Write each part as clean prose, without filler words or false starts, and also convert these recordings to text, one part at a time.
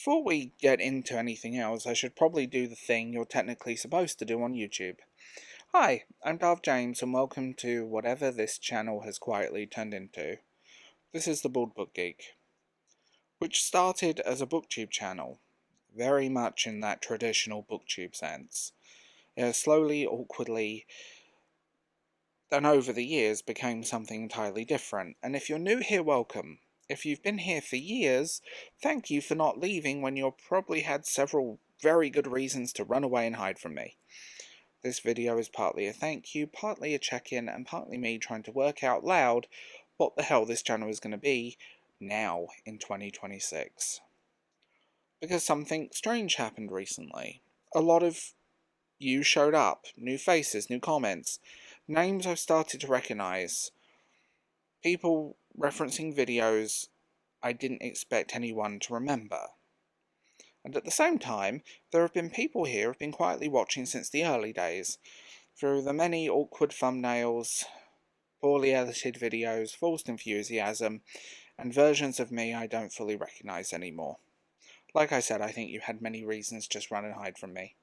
Before we get into anything else, I should probably do the thing you're technically supposed to do on YouTube. Hi, I'm Darth James and welcome to whatever this channel has quietly turned into. This is the Board Book Geek, which started as a BookTube channel, very much in that traditional BookTube sense. It has slowly, awkwardly, and over the years became something entirely different, and if you're new here, welcome. If you've been here for years, thank you for not leaving when you probably had several very good reasons to run away and hide from me. This video is partly a thank you, partly a check-in, and partly me trying to work out loud what the hell this channel is going to be now in 2026. Because something strange happened recently. A lot of you showed up, new faces, new comments, names I've started to recognise, people referencing videos I didn't expect anyone to remember. And at the same time, there have been people here who have been quietly watching since the early days, through the many awkward thumbnails, poorly edited videos, forced enthusiasm, and versions of me I don't fully recognise anymore. Like I said, I think you had many reasons to just run and hide from me.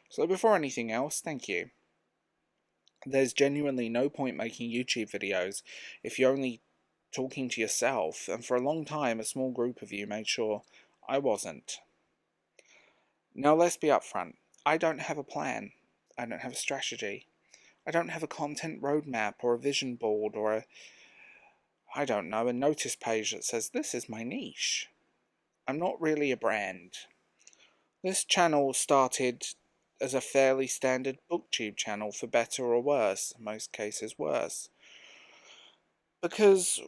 So before anything else, thank you. There's genuinely no point making YouTube videos if you're only talking to yourself, and for a long time a small group of you made sure I wasn't. Now let's be upfront. I don't have a plan. I don't have a strategy. I don't have a content roadmap or a vision board or I don't know, a notice page that says this is my niche. I'm not really a brand. This channel started as a fairly standard BookTube channel, for better or worse, in most cases worse. Because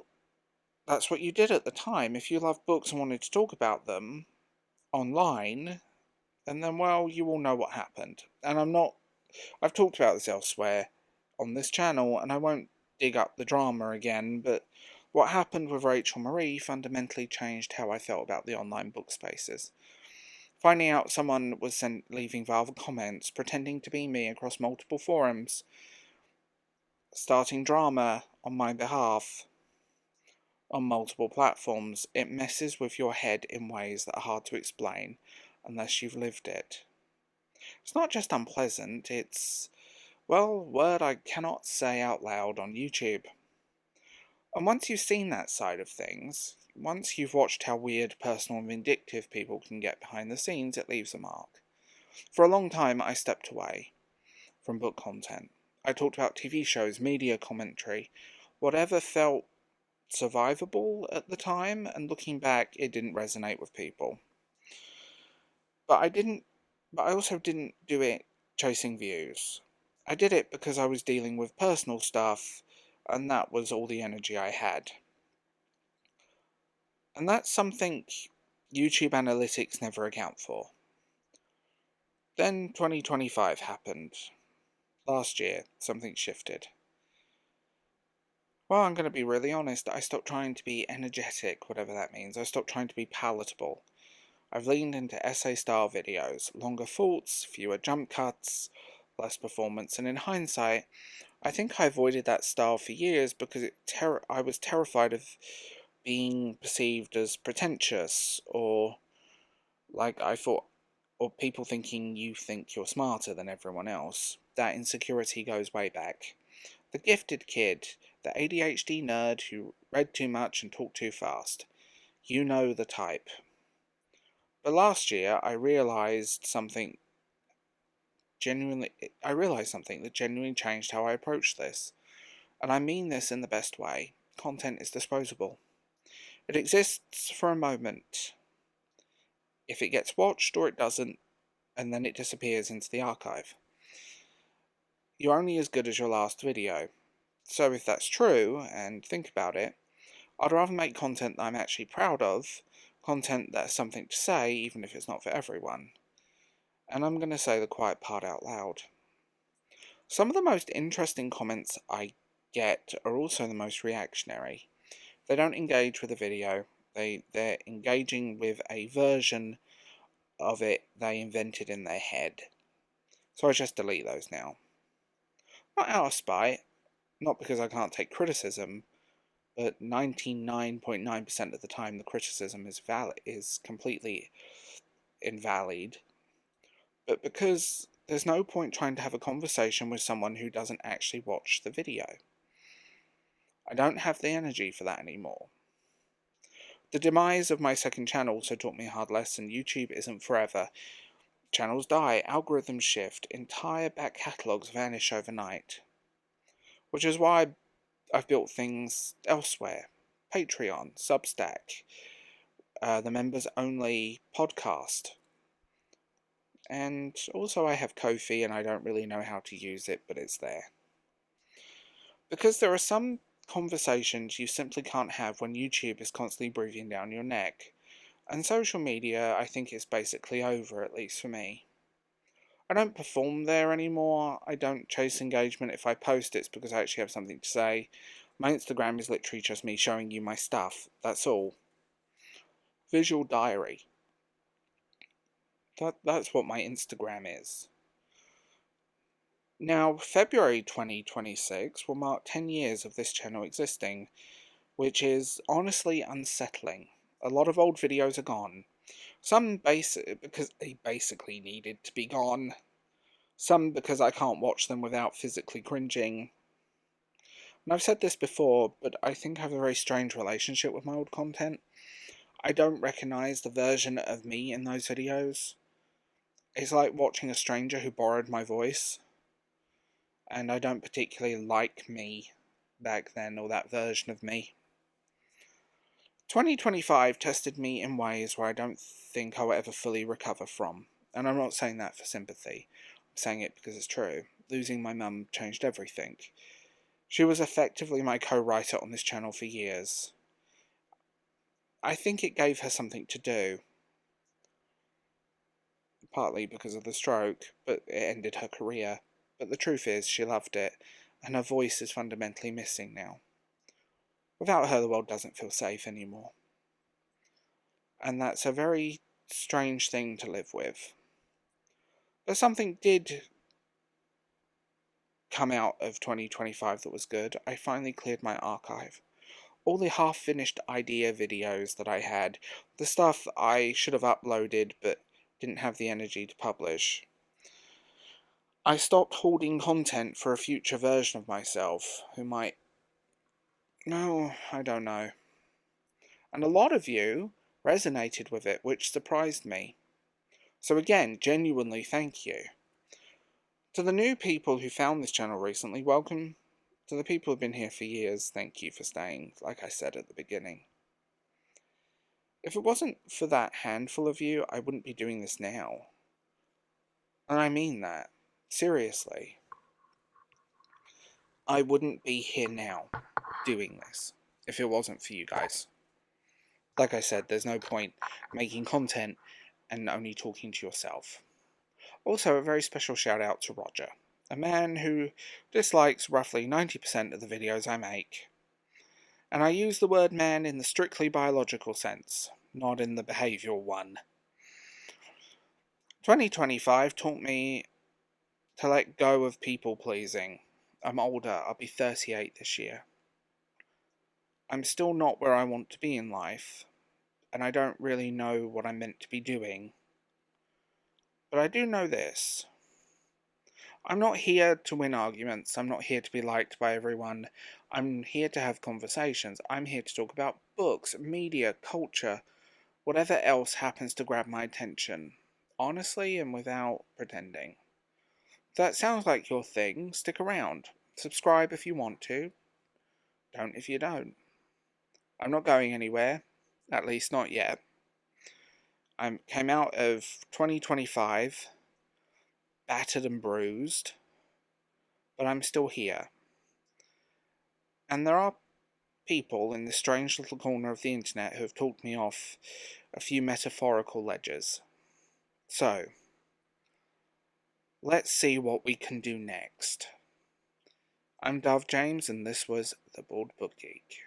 that's what you did at the time. If you loved books and wanted to talk about them online, and then, well, you all know what happened. And I've talked about this elsewhere on this channel, and I won't dig up the drama again, but what happened with Rachel Marie fundamentally changed how I felt about the online book spaces. Finding out someone was leaving vulgar comments, pretending to be me across multiple forums, starting drama on my behalf on multiple platforms, it messes with your head in ways that are hard to explain unless you've lived it. It's not just unpleasant, it's, well, word I cannot say out loud on YouTube. And once you've seen that side of things, once you've watched how weird, personal and vindictive people can get behind the scenes, it leaves a mark. For a long time I stepped away from book content. I talked about TV shows, media commentary, whatever felt survivable at the time, and looking back, it didn't resonate with people. But I also didn't do it chasing views. I did it because I was dealing with personal stuff, and that was all the energy I had. And that's something YouTube analytics never account for. Then 2025 happened. Last year, something shifted. Well, I'm going to be really honest, I stopped trying to be energetic, whatever that means. I stopped trying to be palatable. I've leaned into essay-style videos, longer thoughts, fewer jump cuts, less performance, and in hindsight, I think I avoided that style for years because I was terrified of being perceived as pretentious, or like I thought, or people thinking you think you're smarter than everyone else. That insecurity goes way back. The gifted kid, the ADHD nerd who read too much and talked too fast. You know the type. But last year I realised something that genuinely changed how I approach this. And I mean this in the best way. Content is disposable. It exists for a moment. If it gets watched or it doesn't, and then it disappears into the archive. You're only as good as your last video. So if that's true, and think about it, I'd rather make content that I'm actually proud of, content that has something to say, even if it's not for everyone. And I'm going to say the quiet part out loud. Some of the most interesting comments I get are also the most reactionary. They don't engage with the video, they're engaging with a version of it they invented in their head. So I just delete those now. Not out of spite, not because I can't take criticism, but 99.9% of the time the criticism is completely invalid. But because there's no point trying to have a conversation with someone who doesn't actually watch the video. I don't have the energy for that anymore. The demise of my second channel also taught me a hard lesson. YouTube isn't forever. Channels die, algorithms shift, entire back catalogues vanish overnight. Which is why I've built things elsewhere. Patreon, Substack, the members-only podcast. And also I have Ko-fi and I don't really know how to use it, but it's there. Because there are some conversations you simply can't have when YouTube is constantly breathing down your neck. And social media, I think, is basically over, at least for me. I don't perform there anymore. I don't chase engagement. If I post, it's because I actually have something to say. My Instagram is literally just me showing you my stuff. That's all. Visual diary. That's what my Instagram is. Now, February 2026 will mark 10 years of this channel existing, which is honestly unsettling. A lot of old videos are gone. Some because they basically needed to be gone. Some because I can't watch them without physically cringing. And I've said this before, but I think I have a very strange relationship with my old content. I don't recognise the version of me in those videos. It's like watching a stranger who borrowed my voice. And I don't particularly like me back then, or that version of me. 2025 tested me in ways where I don't think I'll ever fully recover from. And I'm not saying that for sympathy. I'm saying it because it's true. Losing my mum changed everything. She was effectively my co-writer on this channel for years. I think it gave her something to do. Partly because of the stroke, but it ended her career. But the truth is, she loved it, and her voice is fundamentally missing now. Without her, the world doesn't feel safe anymore. And that's a very strange thing to live with. But something did come out of 2025 that was good. I finally cleared my archive. All the half-finished idea videos that I had, the stuff I should have uploaded but didn't have the energy to publish. I stopped hoarding content for a future version of myself who might... No, I don't know. And a lot of you resonated with it, which surprised me. So again, genuinely thank you. To the new people who found this channel recently, welcome. To the people who've been here for years, thank you for staying, like I said at the beginning. If it wasn't for that handful of you, I wouldn't be doing this now. And I mean that. Seriously. I wouldn't be here now, doing this, if it wasn't for you guys. Like I said, there's no point making content and only talking to yourself. Also, a very special shout out to Roger, a man who dislikes roughly 90% of the videos I make. And I use the word man in the strictly biological sense, not in the behavioural one. 2025 taught me to let go of people pleasing. I'm older, I'll be 38 this year. I'm still not where I want to be in life, and I don't really know what I'm meant to be doing. But I do know this. I'm not here to win arguments, I'm not here to be liked by everyone, I'm here to have conversations, I'm here to talk about books, media, culture, whatever else happens to grab my attention, honestly and without pretending. If that sounds like your thing, stick around. Subscribe if you want to, don't if you don't. I'm not going anywhere, at least not yet. I came out of 2025 battered and bruised, but I'm still here. And there are people in this strange little corner of the internet who have talked me off a few metaphorical ledges. So, let's see what we can do next. I'm Dove James, and this was The Bald Book Geek.